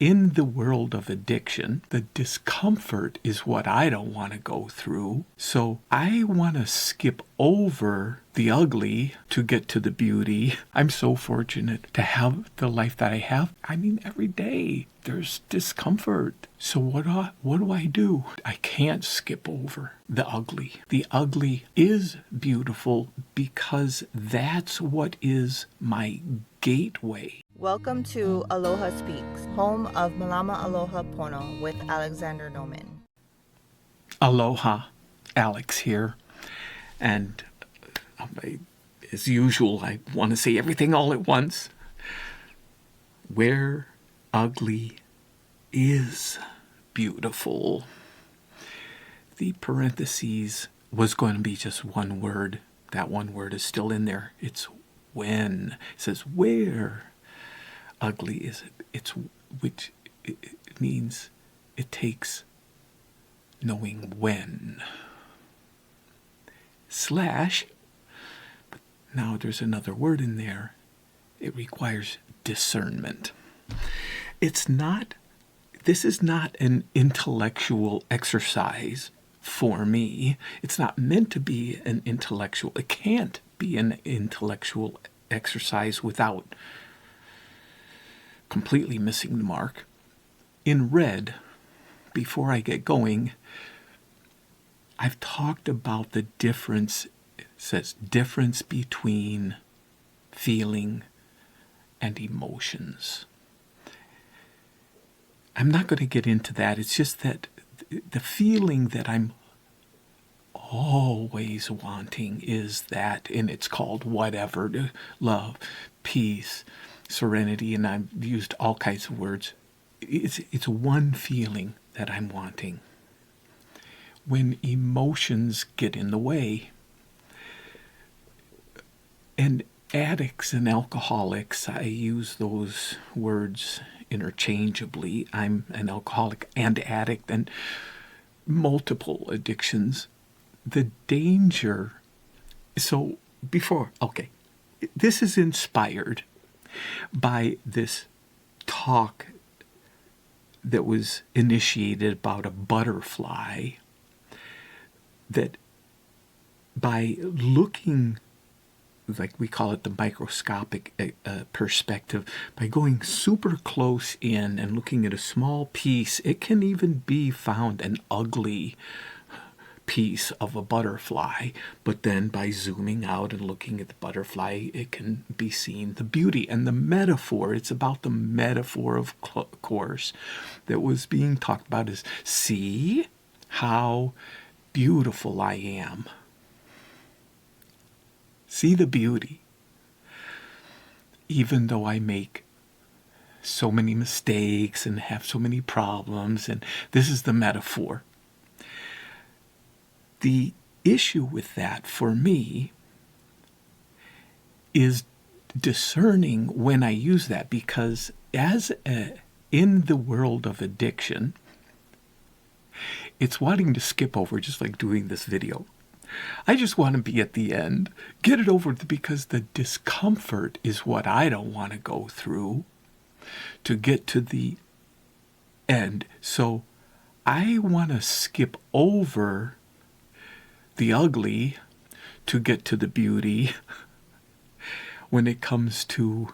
In the world of addiction, the discomfort is what I don't want to go through. So I want to skip over the ugly to get to the beauty. I'm so fortunate to have the life that I have. I mean, every day there's discomfort. So what do I do? I can't skip over the ugly. The ugly is beautiful because that's what is my gateway. Welcome to Aloha Speaks, home of Malama Aloha Pono with Alexander Noman. Aloha, Alex here. And as usual, I want to say everything all at once. Where ugly is beautiful. The parentheses was going to be just one word. That one word is still in there. It's when. It says where ugly is it, which it means it takes knowing when. Slash, but now there's another word in there. It requires discernment. This is not an intellectual exercise for me. It's not meant to be an intellectual. It can't be an intellectual exercise without completely missing the mark. In red, before I get going, I've talked about the difference. It says difference between feeling and emotions. I'm not going to get into that. It's just that the feeling that I'm always wanting is that, and it's called whatever, love, peace, serenity, and I've used all kinds of words. It's one feeling that I'm wanting. When emotions get in the way, and addicts and alcoholics, I use those words interchangeably. I'm an alcoholic and addict and multiple addictions. The danger, this is inspired by this talk that was initiated about a butterfly, that by looking, like we call it the microscopic perspective, by going super close in and looking at a small piece, it can even be found an ugly piece of a butterfly, but then by zooming out and looking at the butterfly, it can be seen the beauty. And the metaphor, it's about the metaphor, of course, that was being talked about is, see how beautiful I am. See the beauty. Even though I make so many mistakes and have so many problems, and this is the metaphor. The issue with that for me is discerning when I use that, because in the world of addiction, it's wanting to skip over, just like doing this video. I just want to be at the end, get it over, because the discomfort is what I don't want to go through to get to the end. So I want to skip over the ugly to get to the beauty when it comes to,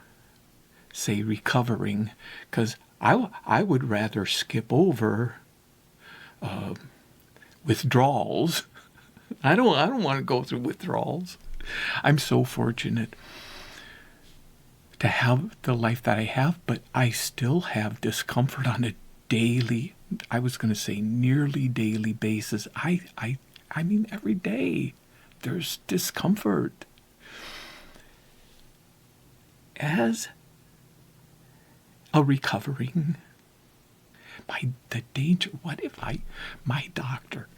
say, recovering, because I would rather skip over withdrawals. I don't want to go through withdrawals. I'm so fortunate to have the life that I have, but I still have discomfort on a daily, I was going to say nearly daily basis. I mean, every day there's discomfort. As a recovering, the danger, what if my doctor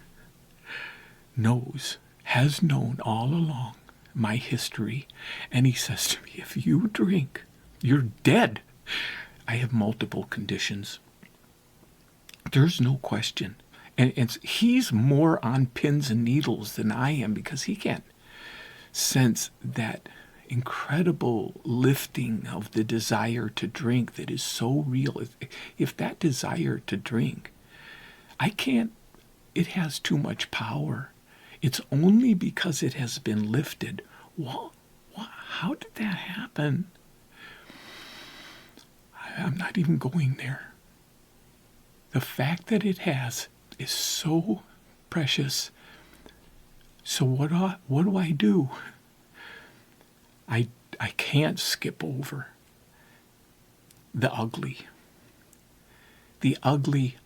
has known all along my history, and he says to me, if you drink, you're dead. I have multiple conditions. There's no question. And he's more on pins and needles than I am, because he can't sense that incredible lifting of the desire to drink that is so real. If that desire to drink, it has too much power. It's only because it has been lifted. How did that happen? I'm not even going there. The fact that it has is so precious. So what do I do? I can't skip over the ugly. The ugly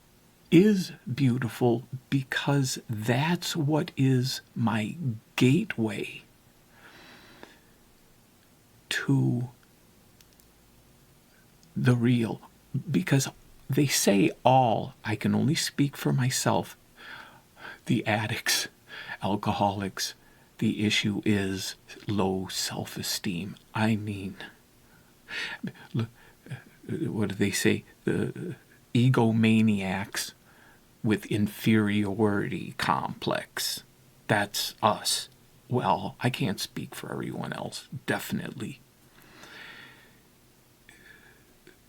is beautiful because that's what is my gateway to the real. Because they say I can only speak for myself, the addicts, alcoholics, the issue is low self-esteem. I mean, what do they say? The egomaniacs with inferiority complex. That's us. Well, I can't speak for everyone else, definitely.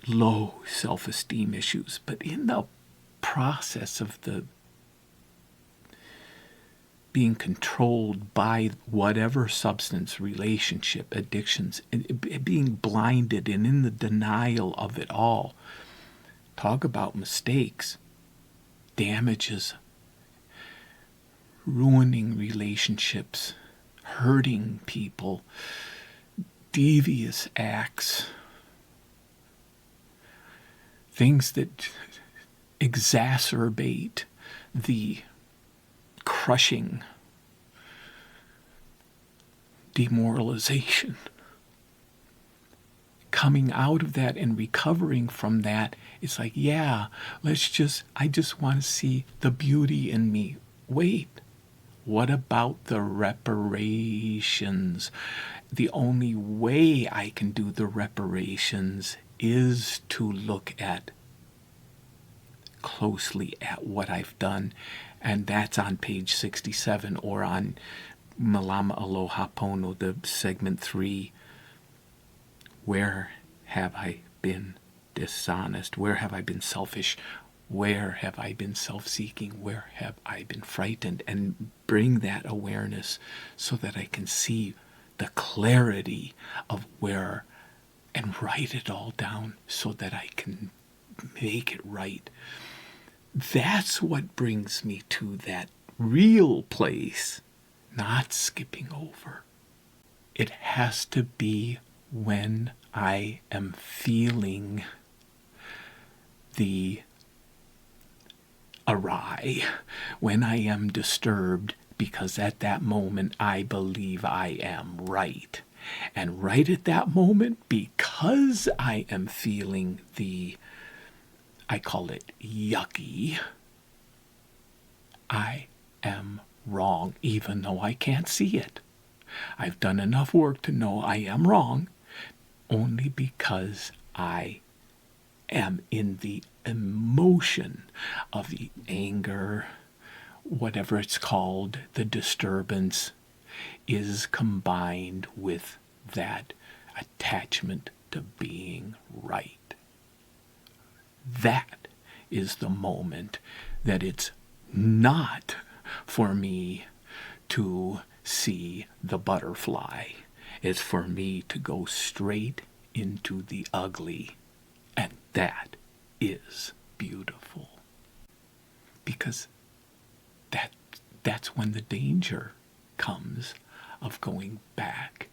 Low self-esteem issues. But in the process of the being controlled by whatever substance, relationship, addictions, and being blinded and in the denial of it all. Talk about mistakes, damages, ruining relationships, hurting people, devious acts, things that exacerbate the crushing demoralization. Coming out of that and recovering from that, it's like, I just want to see the beauty in me. Wait, what about the reparations? The only way I can do the reparations is to look closely at what I've done. And that's on page 67 or on Malama Aloha Pono, the segment 3. Where have I been dishonest? Where have I been selfish? Where have I been self-seeking? Where have I been frightened? And bring that awareness so that I can see the clarity of where, and write it all down so that I can make it right. That's what brings me to that real place, not skipping over. It has to be when I am feeling the awry, when I am disturbed, because at that moment I believe I am right. And right at that moment, because I am feeling I call it yucky, I am wrong, even though I can't see it. I've done enough work to know I am wrong, only because I am in the emotion of the anger, whatever it's called, the disturbance is combined with that attachment to being right. That is the moment that it's not for me to see the butterfly. It's for me to go straight into the ugly. And that is beautiful. Because that's when the danger comes of going back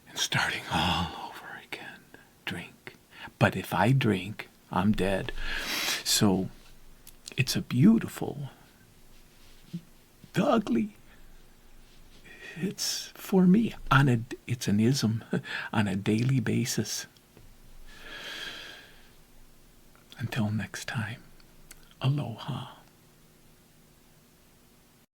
and starting all over again. Drink. But if I drink, I'm dead. So it's a beautiful, the ugly. It's for me it's an ism on a daily basis. Until next time, aloha.